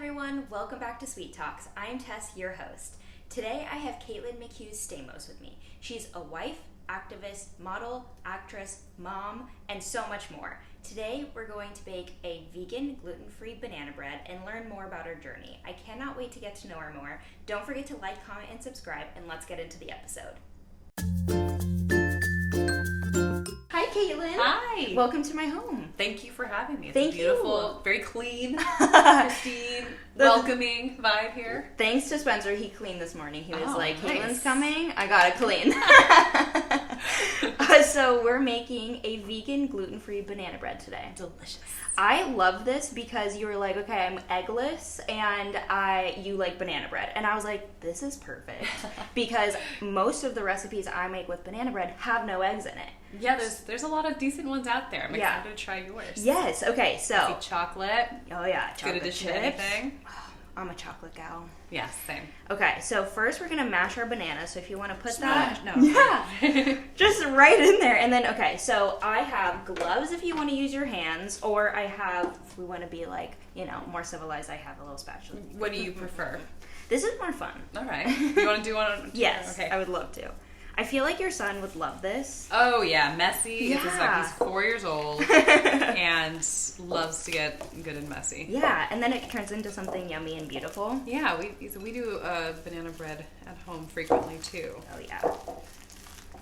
everyone, welcome back to Sweet Talks. I'm Tess, your host. Today I have Caitlin McHugh Stamos with me. She's a wife, activist, model, actress, mom, and so much more. Today we're going to bake a vegan, gluten-free banana bread and learn more about her journey. I cannot wait to get to know her more. Don't forget to like, comment, and subscribe, and let's get into the episode. Hi, Caitlin. Hi. Welcome to my home. Thank you for having me. It's Thank a beautiful, you. Very clean, pristine, welcoming vibe here. Thanks to Spencer, he cleaned this morning. He was like, nice. Caitlin's coming, I gotta clean. So we're making a vegan, gluten-free banana bread today. Delicious. I love this because you were like, okay, I'm eggless and you like banana bread. And I was like, this is perfect. Because most of the recipes I make with banana bread have no eggs in it. Yeah, there's a lot of decent ones out there. I'm Yeah. excited to try yours. Yes, okay, so. I see chocolate. Oh yeah, chocolate Good addition chips. to anything. I'm a chocolate gal. Yeah, same. Okay, so first we're gonna mash our banana. So if you want to put Smash. that, No. yeah, just right in there. And then okay, so I have gloves if you want to use your hands, or I have, if we want to be like, more civilized, I have a little spatula. What do you prefer? This is more fun. All right. You want to do one? Yes, Okay. I would love to. I feel like your son would love this. Oh yeah, messy. Yeah. It's like he's 4 years old and loves to get good and messy. Yeah, and then it turns into something yummy and beautiful. Yeah, we do banana bread at home frequently too. Oh yeah.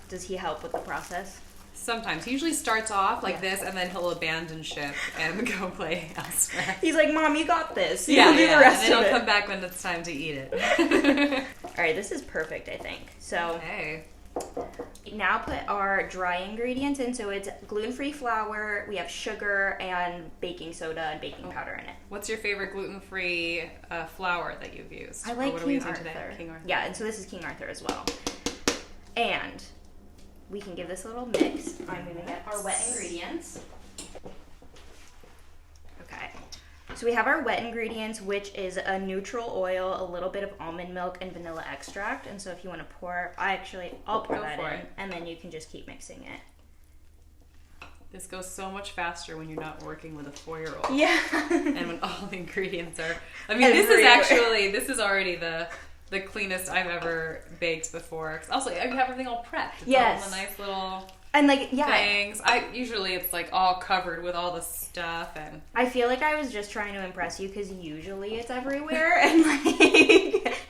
Does he help with the process? Sometimes. He usually starts off like Yeah. this, and then he'll abandon ship and go play elsewhere. He's like, Mom, you got this. Yeah, You do the rest and then of he'll it. come back when it's time to eat it. All right, this is perfect, I think. So Okay. now put our dry ingredients in. So it's gluten-free flour, we have sugar, and baking soda and baking powder in it. What's your favorite gluten-free flour that you've used? I Or like what are we King using Arthur. today? King Arthur. Yeah, and so this is King Arthur as well. And we can give this a little mix. I'm going to get our wet ingredients. Okay. So we have our wet ingredients, which is a neutral oil, a little bit of almond milk, and vanilla extract. And so if you want to pour, I'll pour Go that for in, it. and then you can just keep mixing it. This goes so much faster when you're not working with a 4-year-old. Yeah. And when all the ingredients are... I mean, this is already the cleanest I've ever baked before. 'Cause also, you have everything all prepped. It's Yes. all the nice little And like, yeah. things. Usually it's like all covered with all the stuff and... I feel like I was just trying to impress you because usually it's everywhere and like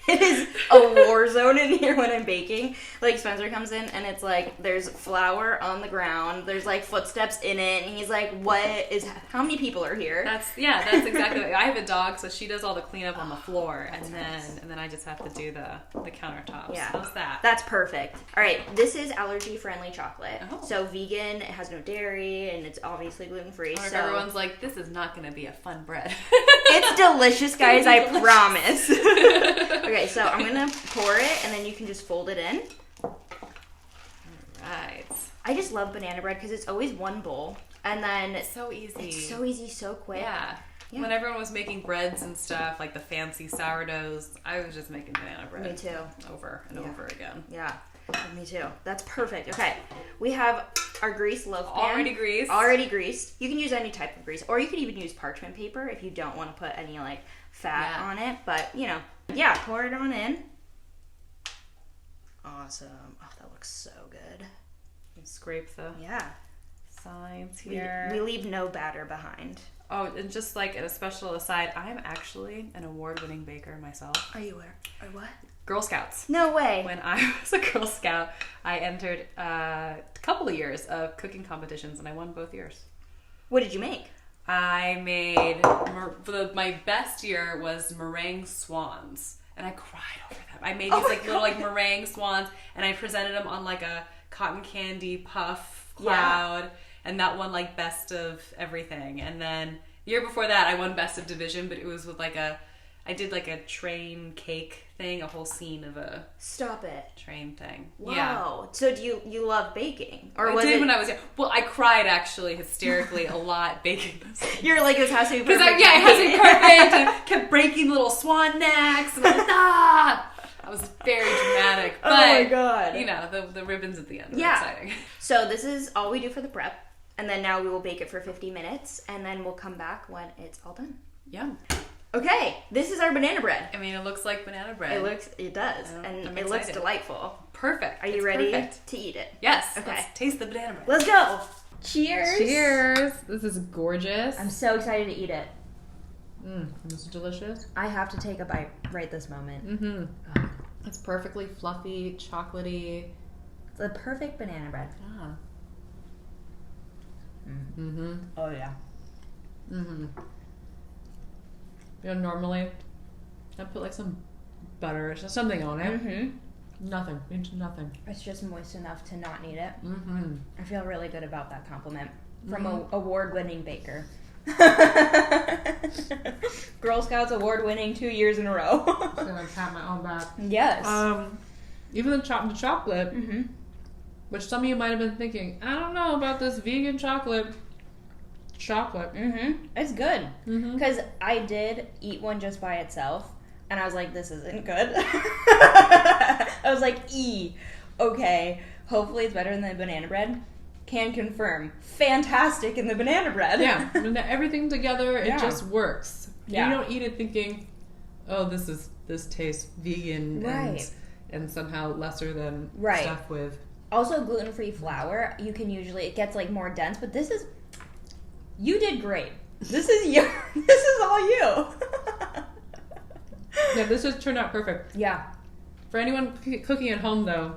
it is a war zone in here when I'm baking. Like Spencer comes in and it's like there's flour on the ground, there's like footsteps in it, and he's like, how many people are here? That's exactly. I have a dog, so she does all the cleanup on the floor, and then I just have to do the countertops. Yeah. How's that? That's perfect. All right, this is allergy-friendly chocolate. Oh. So vegan, it has no dairy, and it's obviously gluten-free. Or if So everyone's like, this is not going to be a fun bread. it's delicious, guys, I Delicious. promise. Okay, so I'm going to pour it, and then you can just fold it in. Right. I just love banana bread because it's always one bowl, and then It's so easy. it's so easy, so quick. Yeah. Yeah. When everyone was making breads and stuff, like the fancy sourdoughs, I was just making banana bread. Me too. Over and Yeah. over again. Yeah, me too. That's perfect. Okay, we have our greased loaf pan. Already greased. Already greased. You can use any type of grease, or you could even use parchment paper if you don't want to put any like fat Yeah. on it. But yeah, pour it on in. Awesome. Oh, that looks so good. And scrape the Yeah. sides We here. leave no batter behind. Oh, and just like a special aside, I'm actually an award-winning baker myself. Are you where? Or what? Girl Scouts. No way. When I was a Girl Scout, I entered a couple of years of cooking competitions, and I won both years. What did you make? I made, my best year was meringue swans, and I cried over them. I made these little meringue swans, and I presented them on like a cotton candy puff cloud, and that won like best of everything. And then the year before that, I won best of division, but it was with I did like a train cake thing, a whole scene of a Stop it. train thing. Wow. Yeah. So do you love baking? Or I was did it when I was young. Well, I cried actually hysterically a lot baking this. You're like, this has to be Because perfect. it has to be perfect, and kept breaking little swan necks, and I was very dramatic. But, Oh my God. the ribbons at the end were Yeah. exciting. So this is all we do for the prep. And then now we will bake it for 50 minutes. And then we'll come back when it's all done. Yum. Okay, this is our banana bread. I mean, it looks like banana bread. It does, and it looks delightful. Perfect. Are you ready to eat it? Yes. Okay. Let's taste the banana bread. Let's go. Cheers. Cheers. This is gorgeous. I'm so excited to eat it. This is delicious. I have to take a bite right this moment. Mm-hmm. It's perfectly fluffy, chocolatey. It's the perfect banana bread. Ah. Mm-hmm. Oh, yeah. Mm-hmm. You know, normally I put like some butter or something on it. Mm-hmm. Nothing. Nothing. It's just moist enough to not need it. Mm-hmm. I feel really good about that compliment from an award-winning baker. Girl Scouts award-winning 2 years in a row. I'm gonna pat my own back. Yes. Even the chocolate, mm-hmm. which some of you might have been thinking, I don't know about this vegan chocolate. Mm-hmm. It's good. Mm-hmm. Because I did eat one just by itself, and I was like, this isn't good. I was like, okay, hopefully it's better than the banana bread. Can confirm. Fantastic in the banana bread. Yeah. And everything together, it just works. Yeah. You don't eat it thinking, oh, this tastes vegan and somehow lesser than stuff with. Also, gluten-free flour, you can usually, it gets like more dense, but this is, you did great. This is all you. Yeah, this has turned out perfect. Yeah. For anyone cooking at home, though,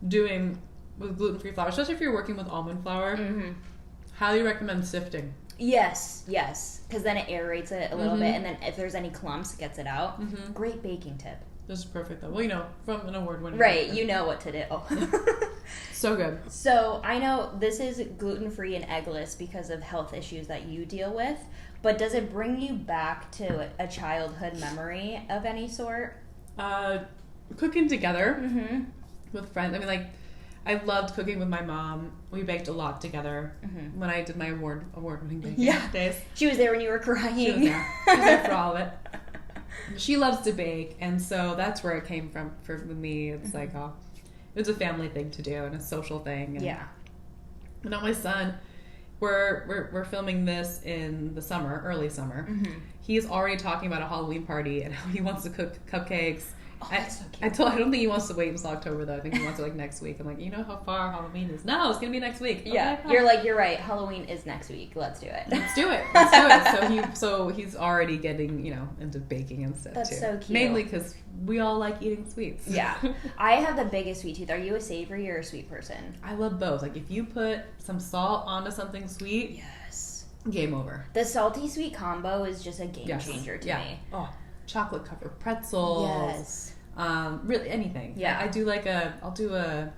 doing with gluten-free flour, especially if you're working with almond flour, highly recommend sifting. Yes, because then it aerates it a little bit, and then if there's any clumps, it gets it out. Great baking tip. This is perfect, though. Well, you know, from an award-winning. Right, you know what to do. So good. So, I know this is gluten-free and eggless because of health issues that you deal with, but does it bring you back to a childhood memory of any sort? Cooking together with friends. I mean, like, I loved cooking with my mom. We baked a lot together when I did my award-winning baking days. She was there when you were crying. She was there. She was there for all of it. She loves to bake, and so that's where it came from for me. It's like, it was a family thing to do and a social thing. And, and now my son, we're filming this in the summer, early summer. He's already talking about a Halloween party and how he wants to cook cupcakes. Oh, that's so cute. I don't think he wants to wait until October, though. I think he wants it like next week. I'm like, you know how far Halloween is? No, it's gonna be next week. Yeah, okay, you're right. Halloween is next week. Let's do it. Let's do it. So he's already getting into baking and stuff. That's too. so cute. Mainly because we all like eating sweets. Yeah, I have the biggest sweet tooth. Are you a savory or a sweet person? I love both. Like if you put some salt onto something sweet, yes, game over. The salty sweet combo is just a game changer to me. Oh, chocolate covered pretzels. Yes. Really anything. Yeah. I'll do a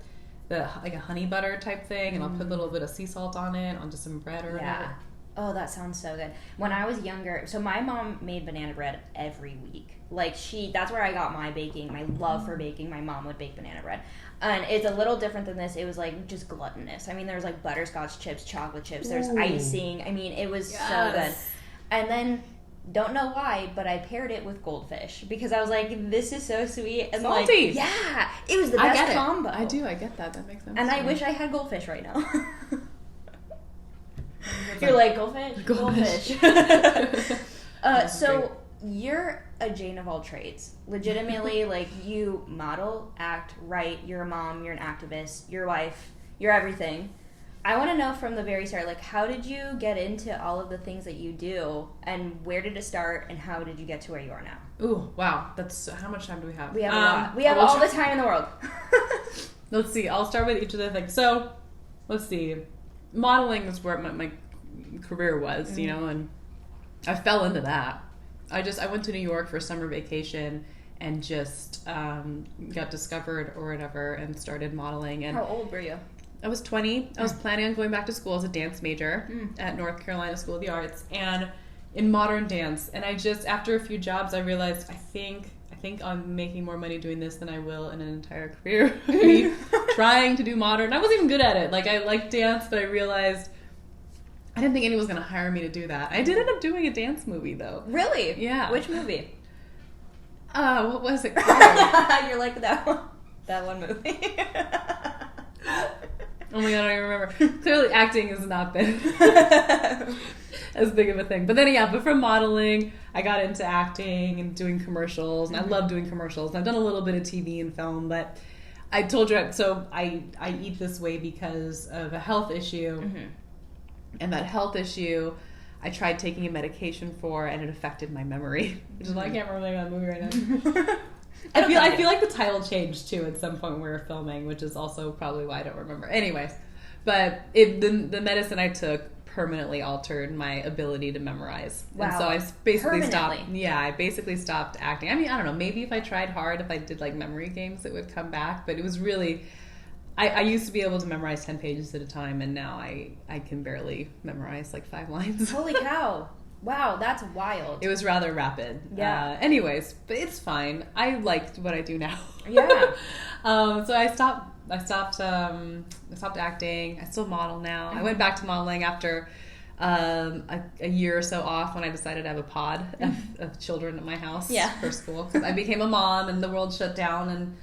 honey butter type thing, and I'll put a little bit of sea salt on it onto some bread or whatever. Oh, that sounds so good. When I was younger, so my mom made banana bread every week. Like that's where I got my baking, my love for baking. My mom would bake banana bread. And it's a little different than this. It was like just gluttonous. I mean, there's like butterscotch chips, chocolate chips, there's icing. I mean, it was so good. And then don't know why, but I paired it with goldfish because I was like, this is so sweet and salty. Like, yeah, it was the best combo. I get that. That makes sense. And I wish I had goldfish right now. You're like, goldfish. So you're a Jane of all trades. Legitimately, like you model, act, write, you're a mom, you're an activist, you're a wife, you're everything. I want to know from the very start, like, how did you get into all of the things that you do, and where did it start, and how did you get to where you are now? Ooh, wow. That's how much time do we have? We have a lot. We have all the time in the world. Let's see. I'll start with each of the things. So, let's see. Modeling is where my career was, and I fell into that. I went to New York for summer vacation and just got discovered or whatever and started modeling. And how old were you? I was 20. I was planning on going back to school as a dance major at North Carolina School of the Arts and in modern dance. And after a few jobs, I realized I think I'm making more money doing this than I will in an entire career of me trying to do modern. I wasn't even good at it. Like, I liked dance, but I realized I didn't think anyone was going to hire me to do that. I did end up doing a dance movie, though. Really? Yeah. Which movie? What was it called? You're like, that one movie. Oh my god, I don't even remember. Clearly acting has not been as big of a thing. But then, but from modeling, I got into acting and doing commercials, and I love doing commercials. I've done a little bit of TV and film, but I told you, so I eat this way because of a health issue, and that health issue I tried taking a medication for, and it affected my memory, which is why I can't remember that movie right now. I feel like the title changed too at some point when we were filming, which is also probably why I don't remember. Anyways, but the medicine I took permanently altered my ability to memorize. Wow. And so I basically stopped. Yeah, I basically stopped acting. I mean, I don't know, maybe if I tried hard, if I did like memory games, it would come back. But it was really, I used to be able to memorize 10 pages at a time, and now I can barely memorize like 5 lines. Holy cow. Wow, that's wild. It was rather rapid. Yeah. Anyways, but it's fine. I liked what I do now. Yeah. So I stopped acting. I still model now. I went back to modeling after a year or so off when I decided to have a pod of children at my house for school. Because I became a mom and the world shut down, and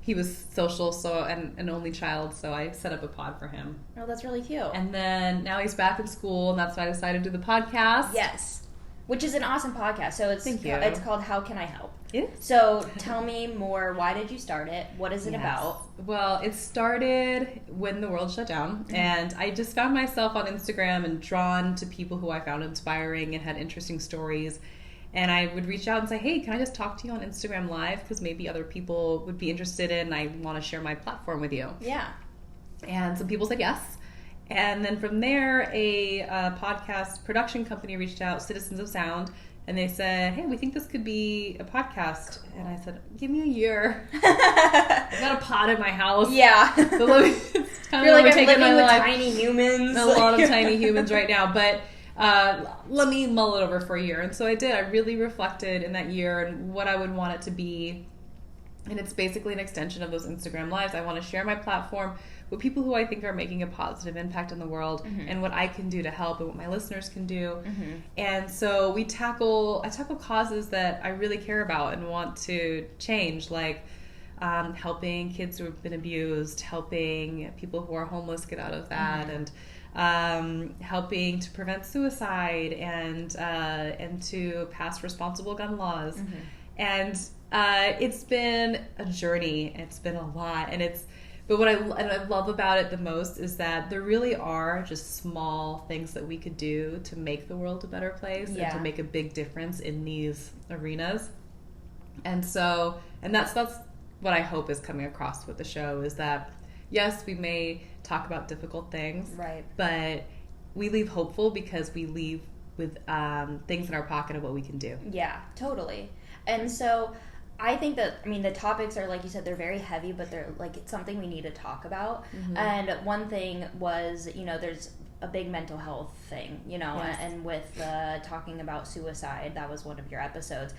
he was social, so and an only child, so I set up a pod for him. Oh, that's really cute. And then now he's back in school, and that's why I decided to do the podcast. Yes. Which is an awesome podcast. So it's called How Can I Help? It is. So tell me more. Why did you start it? What is it about? Well, it started when the world shut down, and I just found myself on Instagram and drawn to people who I found inspiring and had interesting stories. And I would reach out and say, hey, can I just talk to you on Instagram Live? Because maybe other people would be interested in, and I want to share my platform with you. Yeah. And some people said yes. And then from there, a podcast production company reached out, Citizens of Sound, and they said, hey, we think this could be a podcast. And I said, give me a year. I got a pod in my house. Yeah. So you're like, I'm living with tiny humans. A lot of tiny humans right now. But let me mull it over for a year. And so I did. I really reflected in that year and what I would want it to be. And it's basically an extension of those Instagram Lives. I want to share my platform with people who I think are making a positive impact in the world, and what I can do to help and what my listeners can do. And so I tackle causes that I really care about and want to change, like helping kids who have been abused, helping people who are homeless get out of that, and helping to prevent suicide, and to pass responsible gun laws. And it's been a journey. It's been a lot, but what I love about it the most is that there really are just small things that we could do to make the world a better place and to make a big difference in these arenas. And that's what I hope is coming across with the show, is that yes, we may talk about difficult things, right? But we leave hopeful because we leave with things in our pocket of what we can do. Yeah, totally. And so I think that, the topics are, like you said, they're very heavy, but they're like, it's something we need to talk about. And one thing was, there's a big mental health thing, and with talking about suicide, that was one of your episodes.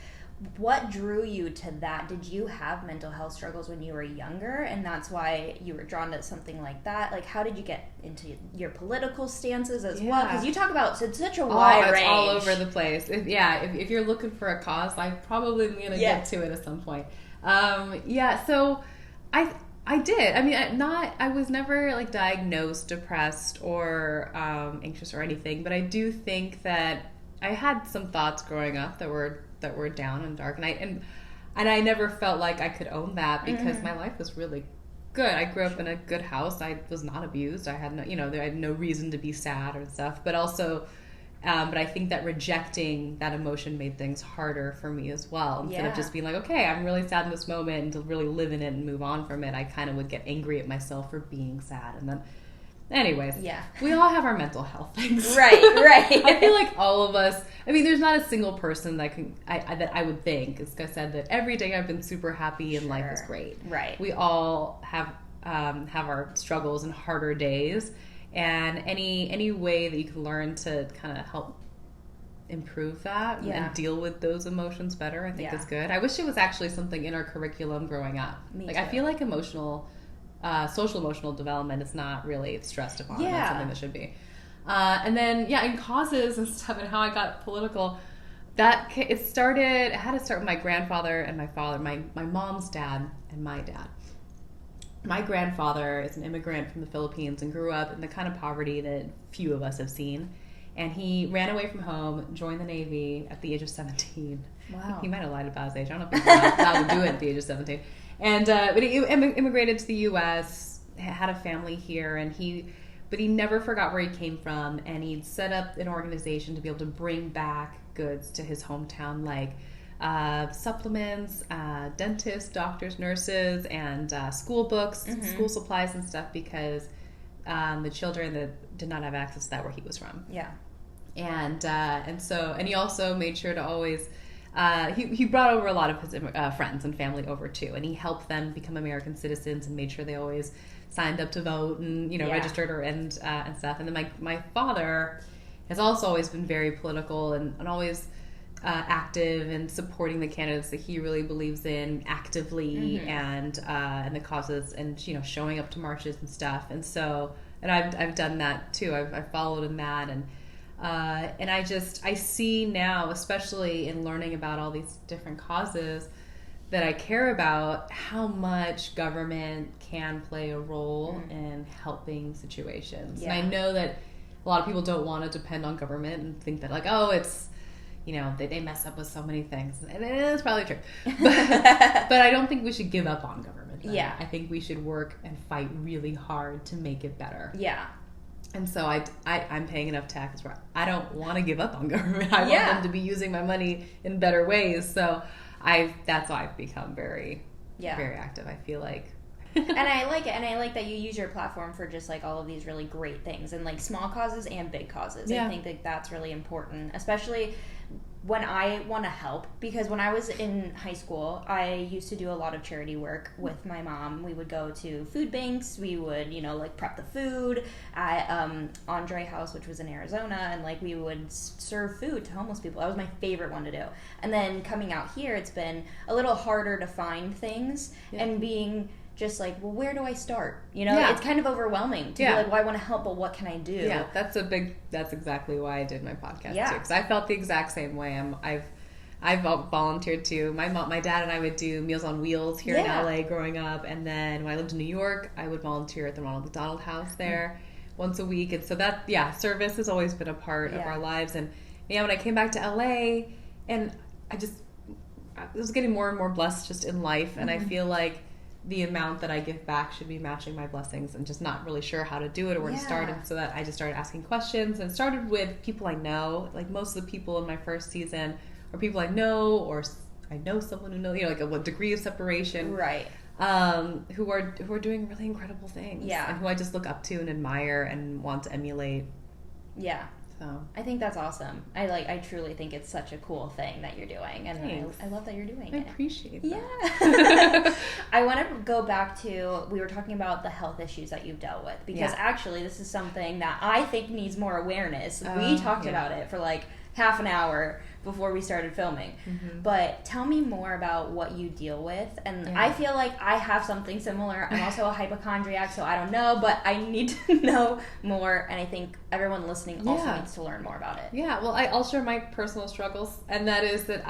What drew you to that? Did you have mental health struggles when you were younger, and that's why you were drawn to something like that? Like, how did you get into your political stances as well? Because you talk about such a wide range. It's all over the place. If you're looking for a cause, I probably am going to get to it at some point. So I did. I was never like diagnosed depressed or anxious or anything, but I do think that I had some thoughts growing up that were down and dark, and I never felt like I could own that because my life was really good. I grew up in a good house. I was not abused. I had I had no reason to be sad or stuff. But also, but I think that rejecting that emotion made things harder for me as well. Instead of just being like, okay, I'm really sad in this moment, and to really live in it and move on from it, I kind of would get angry at myself for being sad, and then. Anyways, we all have our mental health things. Right. I feel like all of us, there's not a single person that I would think, as I said, that every day I've been super happy and life is great. Right. We all have our struggles and harder days, and any way that you can learn to kind of help improve that and deal with those emotions better, I think is good. I wish it was actually something in our curriculum growing up. Me too. I feel like social emotional development is not really stressed upon. That's something that should be. And then, in causes and stuff and how I got political, it had to start with my grandfather and my father, my mom's dad and my dad. My grandfather is an immigrant from the Philippines and grew up in the kind of poverty that few of us have seen. And he ran away from home, joined the Navy at the age of 17. Wow. He might have lied about his age. I don't know if he was allowed to do it at the age of 17. And but he immigrated to the U.S., had a family here, but he never forgot where he came from, and he'd set up an organization to be able to bring back goods to his hometown, like supplements, dentists, doctors, nurses, and school books, school supplies and stuff, because the children that did not have access to that where he was from. Yeah. And he also made sure to always he brought over a lot of his friends and family over too, and he helped them become American citizens and made sure they always signed up to vote and registered and stuff. And then my father has also always been very political and always active and supporting the candidates that he really believes in actively, and the causes, and showing up to marches and stuff. And so, and I've done that too. I've followed in that, and I see now, especially in learning about all these different causes that I care about, how much government can play a role in helping situations. Yeah. And I know that a lot of people don't want to depend on government and think that it's, they mess up with so many things. And it's probably true. But I don't think we should give up on government. Then. Yeah. I think we should work and fight really hard to make it better. Yeah. And so I'm paying enough taxes where I don't want to give up on government. I want them to be using my money in better ways. So that's why I've become very, very active, I feel like. And I like it. And I like that you use your platform for just like all of these really great things, and like small causes and big causes. Yeah. I think that that's really important, especially when I want to help, because when I was in high school, I used to do a lot of charity work with my mom. We would go to food banks. We would, prep the food at Andre House, which was in Arizona, and we would serve food to homeless people. That was my favorite one to do. And then coming out here, it's been a little harder to find things, and being just where do I start? It's kind of overwhelming to be well, I want to help, but what can I do? Yeah, that's exactly why I did my podcast too, because I felt the exact same way. I've volunteered too. My dad and I would do Meals on Wheels here in LA growing up, and then when I lived in New York, I would volunteer at the Ronald McDonald House there once a week, and so that service has always been a part of our lives. And when I came back to LA, and I was getting more and more blessed just in life, and I feel like the amount that I give back should be matching my blessings, and just not really sure how to do it or where to start. And so that I just started asking questions, and started with people I know. Most of the people in my first season are people I know, or I know someone who knows, a degree of separation. Right. Who are doing really incredible things. Yeah. And who I just look up to and admire and want to emulate. Yeah. So I think that's awesome. I truly think it's such a cool thing that you're doing, and I love that you're doing it. I appreciate that. Yeah. I want to go back to, we were talking about the health issues that you've dealt with, because actually this is something that I think needs more awareness. We talked about it for half an hour before we started filming. But tell me more about what you deal with. And I feel like I have something similar. I'm also a hypochondriac, so I don't know, but I need to know more, and I think everyone listening also needs to learn more about it. Yeah, well, I'll share my personal struggles, and that is that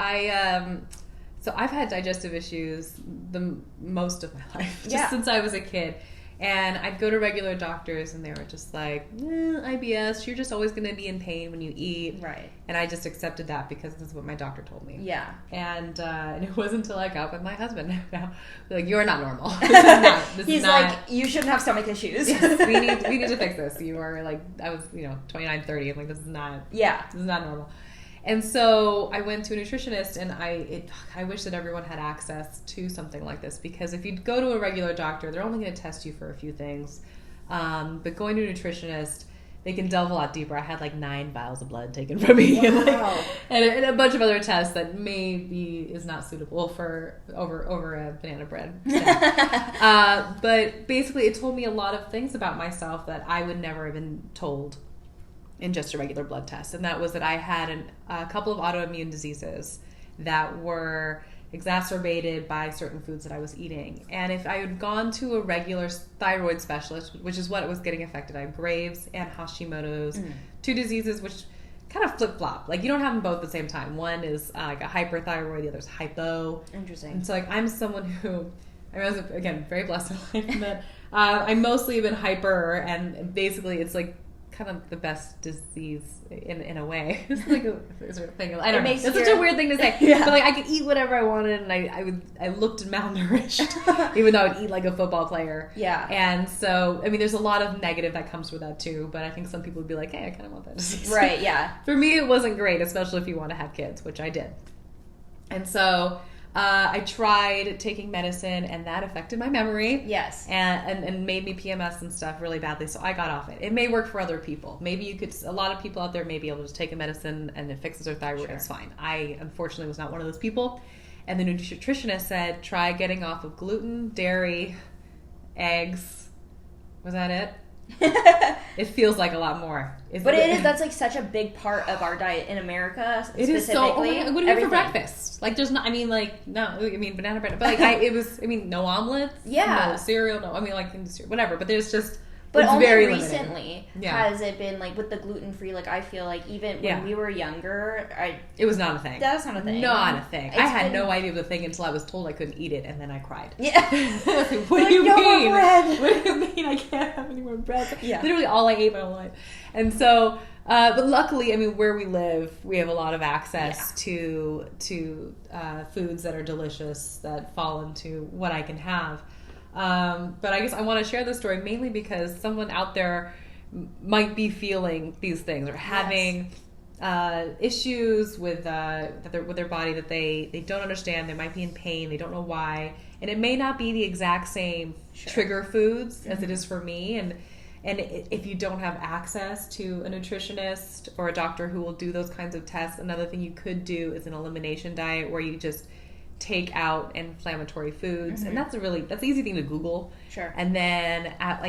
so I've had digestive issues the most of my life, just since I was a kid. And I'd go to regular doctors, and they were just like, IBS, you're just always going to be in pain when you eat. Right. And I just accepted that because this is what my doctor told me. Yeah. And it wasn't until I got with my husband now, you're not normal. He's like, you shouldn't have stomach issues. Yes, we need to fix this. You are I was 29, 30. I'm like, this is not normal. And so I went to a nutritionist, and I wish that everyone had access to something like this, because if you go to a regular doctor, they're only going to test you for a few things. But going to a nutritionist, they can delve a lot deeper. I had 9 vials of blood taken from me, wow. and a bunch of other tests that maybe is not suitable for over a banana bread. But basically, it told me a lot of things about myself that I would never have been told in just a regular blood test. And that was that I had a couple of autoimmune diseases that were exacerbated by certain foods that I was eating. And if I had gone to a regular thyroid specialist, which is what it was getting affected, I have Graves' and Hashimoto's, 2 diseases which kind of flip-flop. You don't have them both at the same time. One is a hyperthyroid, the other's hypo. Interesting. And so I'm someone who, I was, again, very blessed in life, that I mostly have been hyper, and basically it's kind of the best disease in a way. It's like a sort of thing. I don't know. It's such a weird thing to say. Yeah. But like I could eat whatever I wanted, and I looked malnourished, even though I'd eat like a football player. Yeah. And so I mean, there's a lot of negative that comes with that too. But I think some people would be like, hey, I kind of want that disease. Right. Yeah. For me, it wasn't great, especially if you want to have kids, which I did. And so I tried taking medicine, and that affected my memory. Yes. And made me PMS and stuff really badly, so I got off it. It may work for other people. Maybe you could, a lot of people out there may be able to just take a medicine and it fixes their thyroid. Sure. It's fine. I, unfortunately, was not one of those people. And the nutritionist said, try getting off of gluten, dairy, eggs. Was that it? It feels like a lot more. But it is, that's like such a big part of our diet in America. It is so. Oh my God, what do you eat for breakfast? Like, there's not. I mean, like, no. I mean, banana bread. But like, it was. I mean, no omelets. Yeah. No cereal. No. I mean, like, whatever. But there's just. But it's only very recently has it been like with the gluten free. Like I feel like even when we were younger, it was not a thing. That was not a thing. Not a thing. I had no idea it was a thing until I was told I couldn't eat it, and then I cried. Yeah. What do you no mean? More bread. What do you mean I can't have any more bread? Yeah. Literally all I ate my whole life, and so. But luckily, I mean, where we live, we have a lot of access to foods that are delicious that fall into what I can have. But I guess I want to share this story mainly because someone out there might be feeling these things or having issues with their body that they don't understand. They might be in pain. They don't know why, and it may not be the exact same trigger foods as it is for me. And if you don't have access to a nutritionist or a doctor who will do those kinds of tests, another thing you could do is an elimination diet where you just take out inflammatory foods. And that's an easy thing to Google. Sure. And then have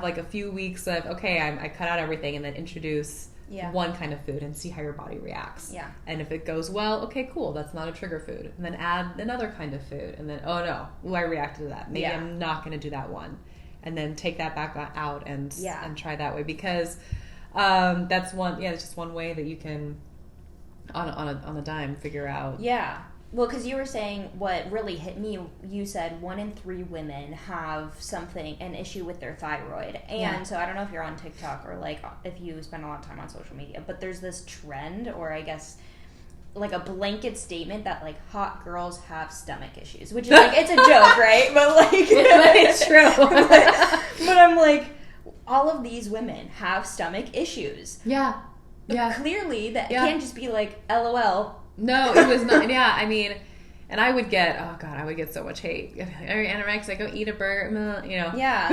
like a few weeks of, okay, I cut out everything, and then introduce one kind of food and see how your body reacts. Yeah. And if it goes well, okay, cool, that's not a trigger food. And then add another kind of food. And then, oh no, I reacted to that. Maybe I'm not going to do that one. And then take that back out and try that way, because that's one. Yeah, it's just one way that you can, on a dime, figure out. Yeah, well, because you were saying what really hit me. You said 1 in 3 women have an issue with their thyroid, and so I don't know if you're on TikTok or like if you spend a lot of time on social media, but there's this trend, or I guess. Like a blanket statement that like hot girls have stomach issues, which is like it's a joke, right? But like it's true. but I'm like, all of these women have stomach issues. Yeah, yeah. Clearly, that can't just be like LOL. No, it was not. Yeah, I mean, and I would get so much hate. Are you anorexic? Go eat a burger, you know. Yeah.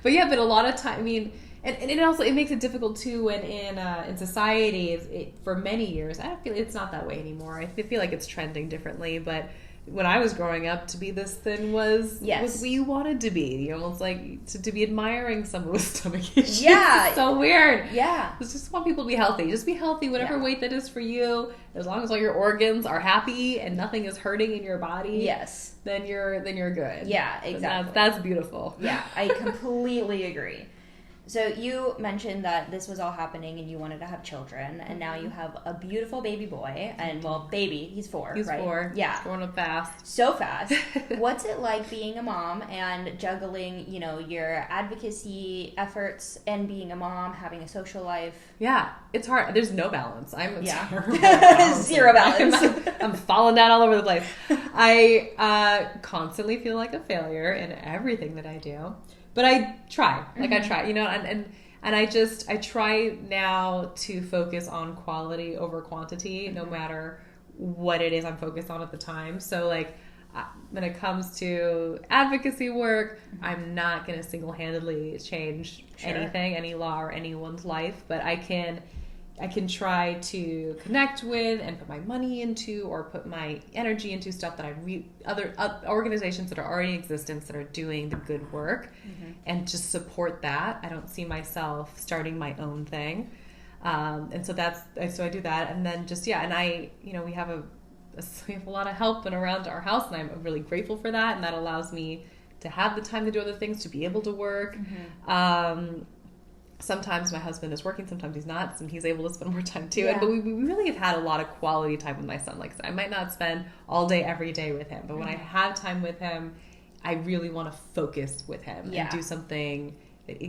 but a lot of time, I mean. And it also makes it difficult too when in society for many years. I feel it's not that way anymore. I feel like it's trending differently. But when I was growing up, to be this thin was what you wanted to be. You know, it's like to be admiring someone with stomach issues. Yeah, it's so weird. Yeah, I just want people to be healthy. Just be healthy, whatever weight that is for you. As long as all your organs are happy and nothing is hurting in your body. Yes, then you're good. Yeah, exactly. That's beautiful. Yeah, I completely agree. So you mentioned that this was all happening and you wanted to have children, and now you have a beautiful baby boy, and baby, he's 4, He's right? 4. Yeah. Growing up fast. So fast. What's it like being a mom and juggling, your advocacy efforts and being a mom, having a social life? Yeah, it's hard. There's no balance. I'm terrible. Zero balance. I'm falling down all over the place. I constantly feel like a failure in everything that I do. But I try, I try, and I try now to focus on quality over quantity, no matter what it is I'm focused on at the time. So like when it comes to advocacy work, I'm not going to single-handedly change anything, any law or anyone's life, but I can try to connect with and put my money into or put my energy into stuff that other organizations that are already in existence that are doing the good work, and just support that. I don't see myself starting my own thing. And so I do that. And then just, and we have a lot of help around our house, and I'm really grateful for that. And that allows me to have the time to do other things, to be able to work. Sometimes my husband is working, sometimes he's not, and he's able to spend more time too. But we really have had a lot of quality time with my son. Like I might not spend all day every day with him, but when I have time with him, I really want to focus with him and do something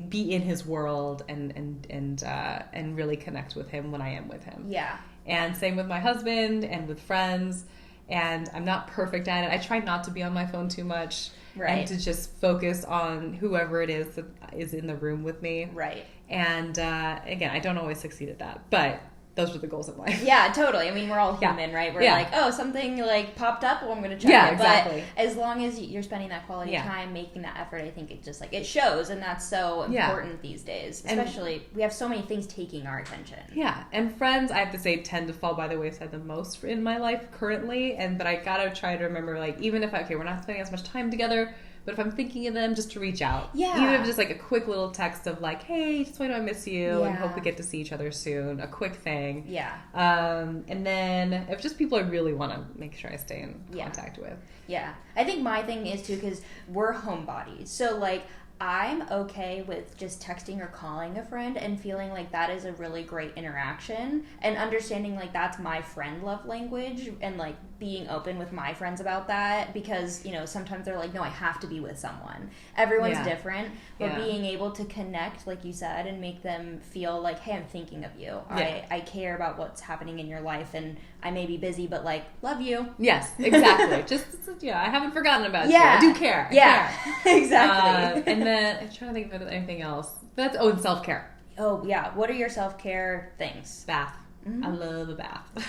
be in his world and really connect with him when I am with him. Yeah. And same with my husband and with friends. And I'm not perfect at it. I try not to be on my phone too much. Right. And to just focus on whoever it is that is in the room with me. Right. And again, I don't always succeed at that, but those are the goals in life. Yeah, totally. I mean, we're all human, right? We're like, oh, something like popped up, well, I'm going to check it. Exactly. But as long as you're spending that quality time, making that effort, I think it just it shows, and that's so important these days. Especially, we have so many things taking our attention. Yeah, and friends, I have to say, tend to fall by the wayside the most in my life currently. But I gotta try to remember, like, even if we're not spending as much time together. But if I'm thinking of them, just to reach out. Yeah. Even if it's just like a quick little text of like, hey, just why do I miss you? And hope we get to see each other soon. A quick thing. Yeah. And then if just people I really want to make sure I stay in contact with. Yeah. I think my thing is too, because we're homebodies. So like, I'm okay with just texting or calling a friend and feeling like that is a really great interaction and understanding like that's my friend love language and like being open with my friends about that because, sometimes they're like, no, I have to be with someone. Everyone's different, but being able to connect, like you said, and make them feel like, hey, I'm thinking of you. Yeah. I care about what's happening in your life and I may be busy, but like, love you. Yes, exactly. Just, I haven't forgotten about you. I do care. I care. Exactly. And then I'm trying to think of anything else. But and self-care. Oh, yeah. What are your self-care things? Bath. Mm-hmm. I love a bath.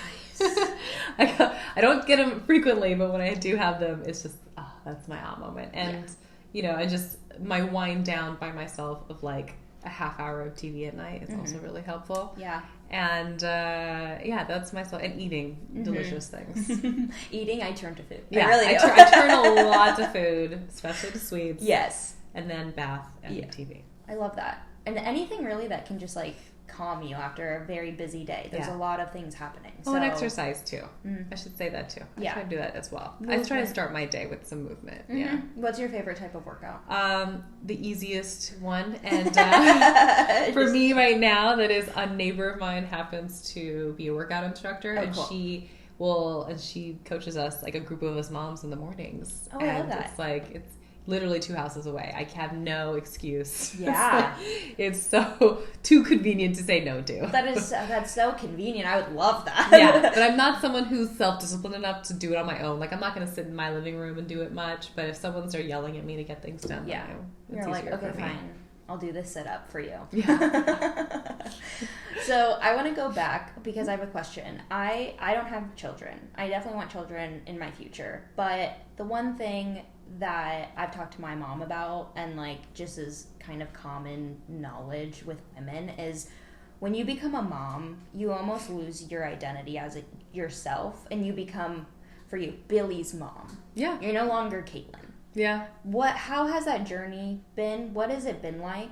I don't get them frequently, but when I do have them, it's just, that's my aha moment. And, I just, my wind down by myself of like a half hour of TV at night is also really helpful. Yeah. And, that's myself. And eating delicious things. Eating, I turn to food. Yeah, I really do. I turn a lot to food, especially to sweets. Yes. And then bath and TV. I love that. And anything really that can just like calm you after a very busy day. There's a lot of things happening. Oh, and exercise too. I should say that too. I try to do that as well. Movement. I try to start my day with some movement. Mm-hmm. Yeah. What's your favorite type of workout? The easiest one, and for me right now, that is a neighbor of mine happens to be a workout instructor, and cool. she coaches us, like a group of us moms in the mornings. Oh, I love that. It's like it's literally 2 houses away. I have no excuse. Yeah. It's so too convenient to say no to. That's so convenient. I would love that. Yeah, but I'm not someone who's self-disciplined enough to do it on my own. Like, I'm not going to sit in my living room and do it much, but if someone starts yelling at me to get things done, you're like, okay, fine. I'll do this sit-up for you. Yeah. So I want to go back because I have a question. I don't have children. I definitely want children in my future. But the one thing that I've talked to my mom about, and like just as kind of common knowledge with women, is when you become a mom, you almost lose your identity as yourself, and you become, for you, Billy's mom. Yeah. You're no longer Caitlin. Yeah. How has that journey been? What has it been like?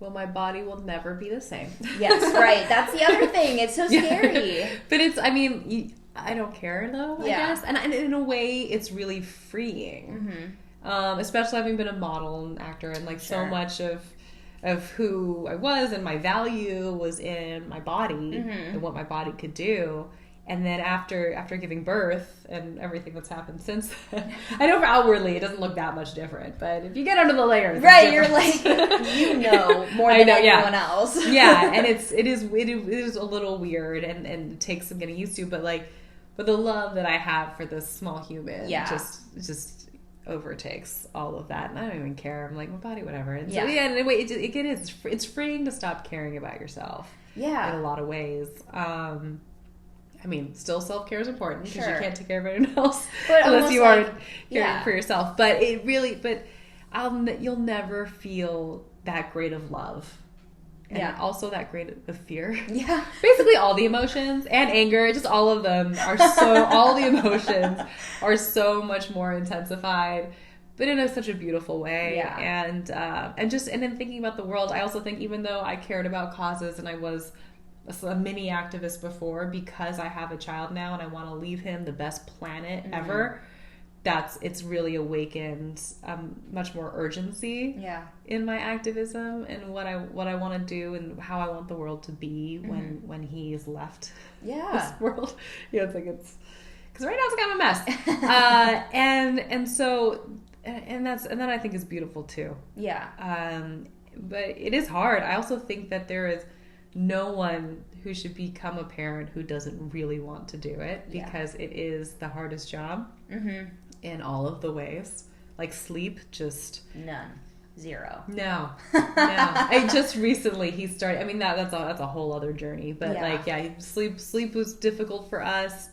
Well, my body will never be the same. Yes, right. That's the other thing. It's so scary. But I don't care though, I guess. And in a way, it's really freeing. Mm-hmm. Especially having been a model and actor, and like so much of who I was and my value was in my body and what my body could do. And then after giving birth and everything that's happened since then, I know outwardly it doesn't look that much different, but if you get under the layers, right, you're like, more than anyone else. Yeah, and it is a little weird and it takes some getting used to, but the love that I have for this small human just overtakes all of that, and I don't even care. I'm like, my body, whatever. And so, in a way, it's freeing to stop caring about yourself. Yeah, in a lot of ways. I mean, still self-care is important because you can't take care of anyone else unless you are caring for yourself. But you'll never feel that great of love. And also that great of fear. Yeah. Basically all the emotions and anger, just all of them all the emotions are so much more intensified, but in such a beautiful way. Yeah. And then thinking about the world, I also think even though I cared about causes and I was a mini activist before, because I have a child now and I want to leave him the best planet ever, it's really awakened much more urgency in my activism and what I want to do and how I want the world to be when he's left this world. It's because right now it's kind of a mess. And then I think it's beautiful too. Yeah. but it is hard. I also think that there is no one who should become a parent who doesn't really want to do it, because it is the hardest job in all of the ways. Like sleep, just none. Zero. No. I just recently he started. I mean that's a whole other journey. But sleep was difficult for us.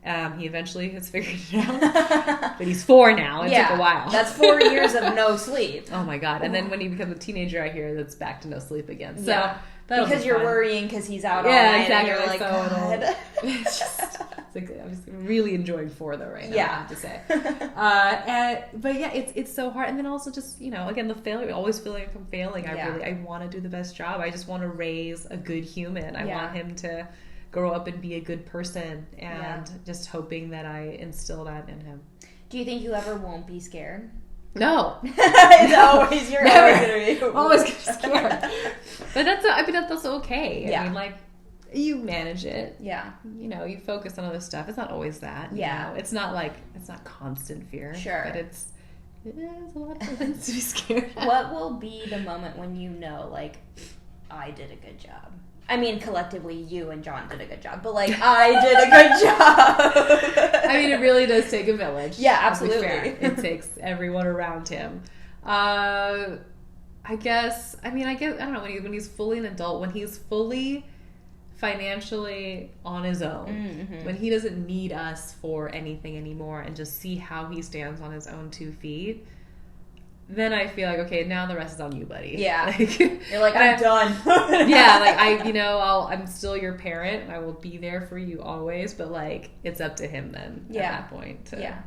He eventually has figured it out. But he's 4 now. It took a while. That's 4 years of no sleep. Oh my God! And then when he becomes a teenager, I hear that's back to no sleep again. So because you're worrying because he's out all night, exactly. And you're like, God. It's just. I'm just really enjoying 4 though right now. I have to say. But it's so hard, and then also just again the failure, always feeling like I'm failing. I want to do the best job. I just want to raise a good human. I want him to grow up and be a good person, and just hoping that I instill that in him. Do you think you ever won't be scared? No. Always you're always gonna be always scared. But that's okay. I mean, like, you manage it. Yeah. You focus on other stuff. It's not always that. Yeah. It's not constant fear. Sure. But it is a lot of fun to be scared. What will be the moment when like, I did a good job? I mean, collectively, you and John did a good job, but like, I did a good job. I mean, it really does take a village. Yeah, absolutely. It takes everyone around him. I guess, I don't know, when he's fully an adult, when he's fully financially on his own, when he doesn't need us for anything anymore, and just see how he stands on his own 2 feet, then I feel like, okay, now the rest is on you, buddy. Yeah. You're like, I'm done. I'm still your parent. I will be there for you always, but like, it's up to him then at that point. And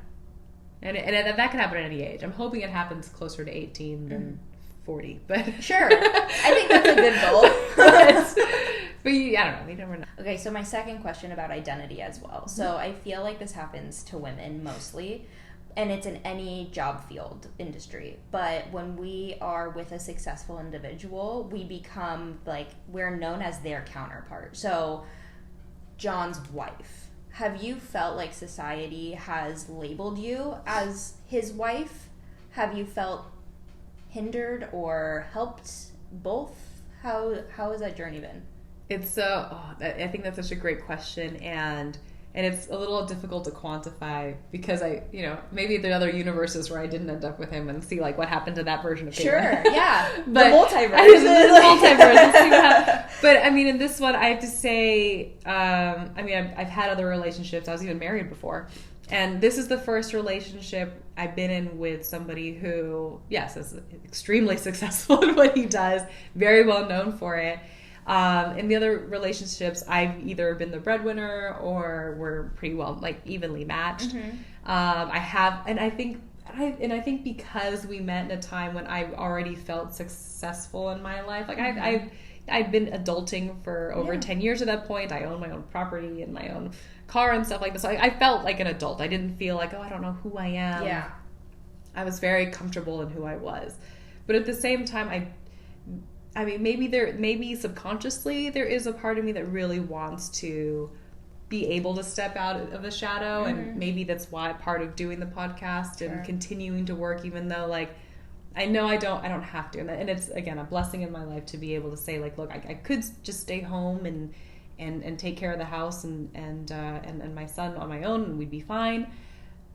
that could happen at any age. I'm hoping it happens closer to 18 than 40, but. Sure. I think that's a good goal. But I don't know. We never know. Okay, so my second question about identity as well. So I feel like this happens to women mostly. And it's in any job field, industry. But when we are with a successful individual, we become, like, we're known as their counterpart. So, John's wife. Have you felt like society has labeled you as his wife? Have you felt hindered or helped both? How has that journey been? It's I think that's such a great question, and it's a little difficult to quantify, because maybe there are other universes where I didn't end up with him and see like what happened to that version of Caitlin. Sure, yeah. But the multiverse. The multiverse. Let's see what happens. But I mean, in this one, I have to say, I've had other relationships. I was even married before. And this is the first relationship I've been in with somebody who, yes, is extremely successful in what he does, very well known for it. In the other relationships, I've either been the breadwinner or we're pretty well, like, evenly matched. I think because we met in a time when I already felt successful in my life, like I'd been adulting for over 10 years at that point. I owned my own property and my own car and stuff like this. So I felt like an adult. I didn't feel like, I don't know who I am. Yeah. I was very comfortable in who I was. But at the same time, maybe subconsciously there is a part of me that really wants to be able to step out of the shadow, and maybe that's why part of doing the podcast and continuing to work, even though like I know I don't have to, and it's again a blessing in my life to be able to say like, look, I could just stay home and take care of the house and my son on my own, and we'd be fine.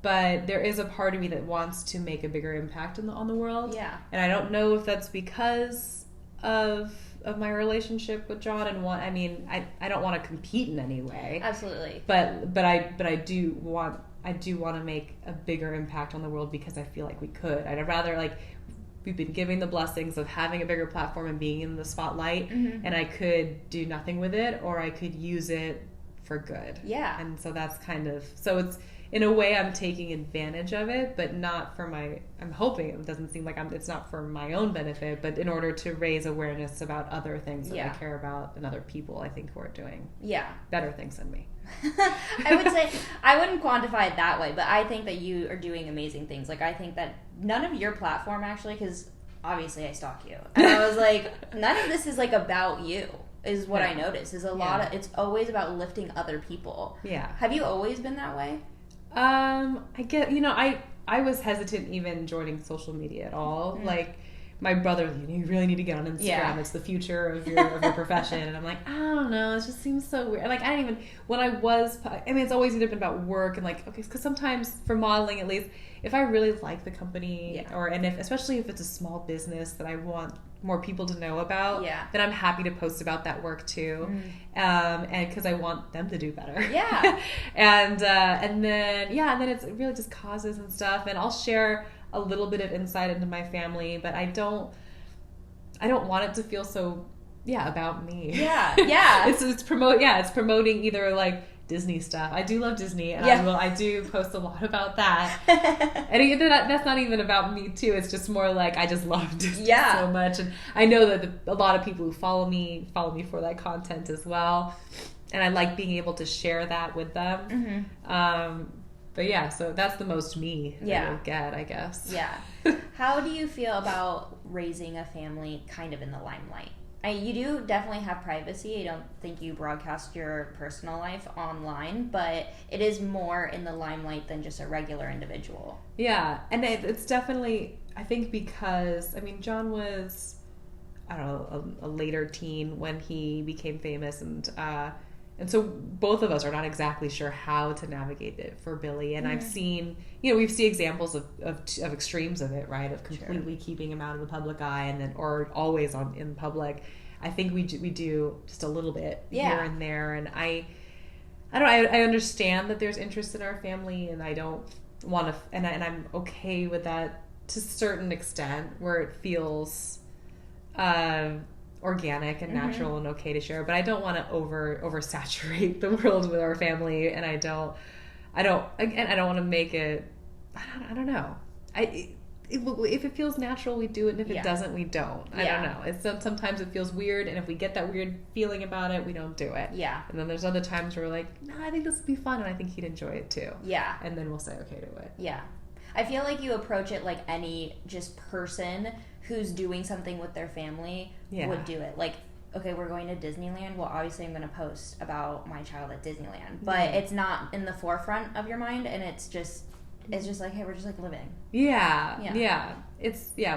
But there is a part of me that wants to make a bigger impact on the world. Yeah. And I don't know if that's because of my relationship with John and I don't want to compete in any way. Absolutely. But I do want to make a bigger impact on the world, because I feel like we could. I'd rather, like, we've been given the blessings of having a bigger platform and being in the spotlight, and I could do nothing with it, or I could use it for good. Yeah. And so that's it's, in a way, I'm taking advantage of it, but not for I'm hoping it doesn't seem like it's not for my own benefit, but in order to raise awareness about other things that I care about and other people, I think, who are doing better things than me. I would say, I wouldn't quantify it that way, but I think that you are doing amazing things. Like, I think that none of your platform, actually, because obviously I stalk you, and I was like, none of this is like about you. Is what I noticed. Is a lot of, it's always about lifting other people. Yeah. Have you always been that way? I get, I was hesitant even joining social media at all. Like, my brother, you really need to get on Instagram. Yeah. It's the future of your profession. And I'm like, I don't know. It just seems so weird. Like, I didn't even, it's always either been about work and like, okay, because sometimes for modeling at least, if I really like the company especially if it's a small business that I want more people to know about, then I'm happy to post about that work too. And because I want them to do better. Yeah. and then it's really just causes and stuff. And I'll share a little bit of insight into my family, but I don't want it to feel so about me. Yeah. it's promoting either like Disney stuff. I do love Disney, and I do post a lot about that. And that's not even about me too. It's just more like I just love Disney so much, and I know that a lot of people who follow me for that content as well, and I like being able to share that with them. But so that's the most me that you'll get, I guess. Yeah. How do you feel about raising a family kind of in the limelight? You do definitely have privacy. I don't think you broadcast your personal life online, but it is more in the limelight than just a regular individual. Yeah, and it's definitely, I think because, I mean, John was, I don't know, a later teen when he became famous, and so both of us are not exactly sure how to navigate it for Billy. And I've seen, we've seen examples of extremes of it, right? Of completely keeping him out of the public eye or always in public. I think we do just a little bit here and there. And I understand that there's interest in our family, and I don't want to, and I'm okay with that to a certain extent where it feels organic and natural and okay to share, but I don't want to oversaturate the world with our family, and I don't want to make it, I don't know. If it feels natural, we do it, and if it doesn't, we don't. I don't know. Sometimes it feels weird, and if we get that weird feeling about it, we don't do it. Yeah. And then there's other times where we're like, no, I think this would be fun, and I think he'd enjoy it too. Yeah. And then we'll say okay to it. Yeah. I feel like you approach it like any just person who's doing something with their family would do it. Like, okay, we're going to Disneyland. Well, obviously I'm going to post about my child at Disneyland. But it's not in the forefront of your mind, and it's just like, hey, we're just like living. Yeah.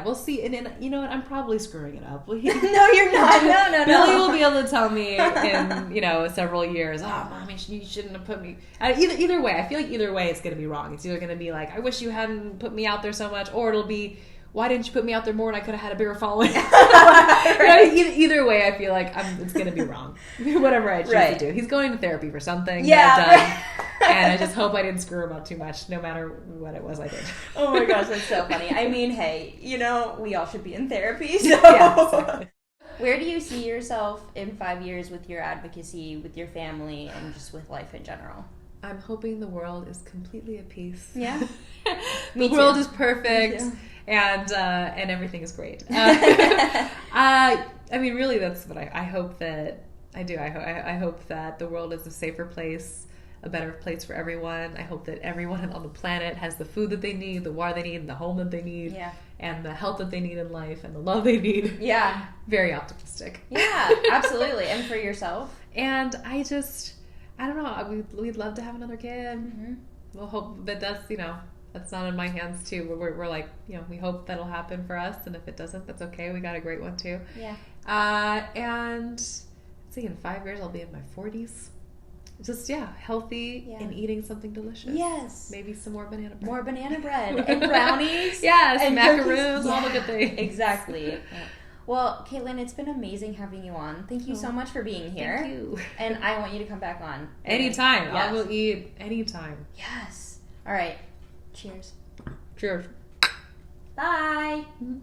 We'll see. And you know what? I'm probably screwing it up. No, you're not. No. Billy will be able to tell me in several years, Mommy, you shouldn't have put me. Either way, I feel like either way it's going to be wrong. It's either going to be like, I wish you hadn't put me out there so much, or it'll be, why didn't you put me out there more and I could have had a bigger following? Either way, I feel like it's going to be wrong. Whatever I choose to do. He's going to therapy for something that I've done. And I just hope I didn't screw him up too much, no matter what it was I did. Oh my gosh, that's so funny. I mean, hey, we all should be in therapy. So. Yeah, exactly. Where do you see yourself in 5 years with your advocacy, with your family, and just with life in general? I'm hoping the world is completely at peace. Yeah. The world is perfect. And everything is great. I mean, really, that's what I hope that I do. I hope that the world is a safer place, a better place for everyone. I hope that everyone on the planet has the food that they need, the water they need, and the home that they need, and the health that they need in life, and the love they need. Yeah. Very optimistic. Yeah, absolutely. And for yourself? And I don't know. We'd love to have another kid. Mm-hmm. We'll hope, but that's not in my hands too. We're like, we hope that'll happen for us, and if it doesn't, that's okay. We got a great one too. Yeah. And let's see, in 5 years I'll be in my 40s. Just healthy and eating something delicious. Yes. Maybe some more banana bread. More banana bread and brownies. Yes, and macaroons, all the good things. Exactly. Yeah. Well, Caitlin, it's been amazing having you on. Thank you so much for being here. Thank you. And I want you to come back on. Anytime. Yes. I will eat anytime. Yes. All right. Cheers. Cheers. Bye. Mm-hmm.